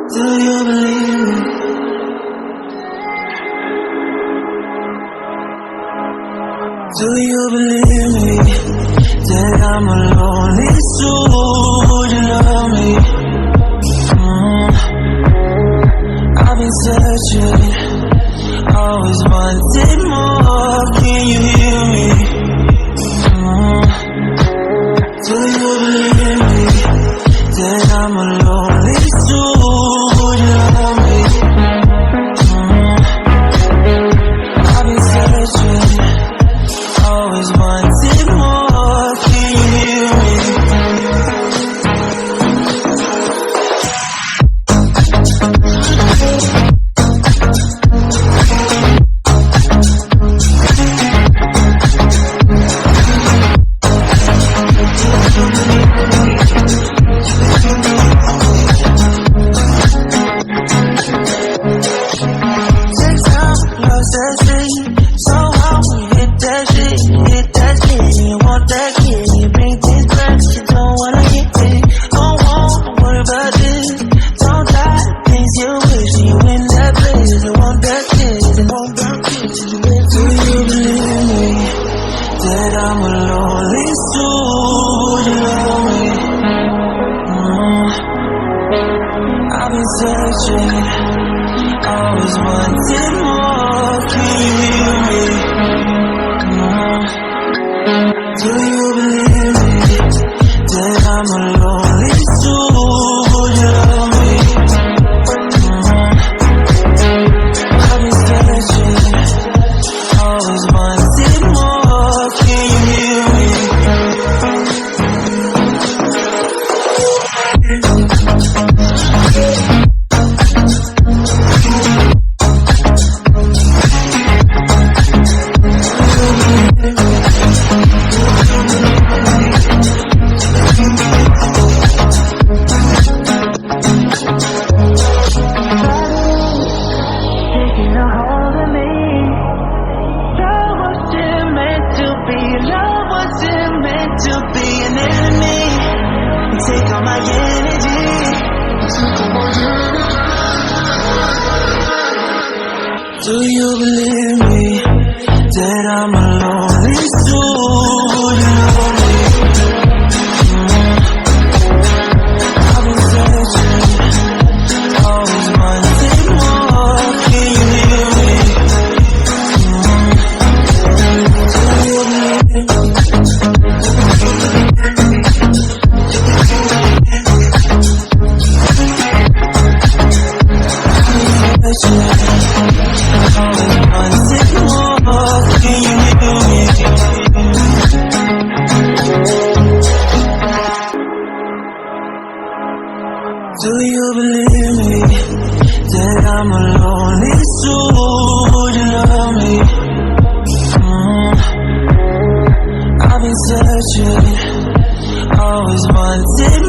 Do you believe me? Do you believe me that I'm a lonely soul? Would you love me? I've been searching, always wanted more. Can you hear me? Do you believe me that I'm a lonely soul? Would you love me? I've been searching, always wanted more. Can you hear me? I'm a lonely soul, would you love me? I've been searching, always wanted more. Can you hear me? Do you believe me that I'm a lonely soul? Would you love me? I've been searching, always wanted more. Can you hear me? Take all my energy. Do you believe me that I'm a lonely soul? Would you love me? I've been searching, always wanted more. Can you hear me? Do you believe me? Do you believe me that I'm a lonely soul? Would you love me? I've been searching, always wanted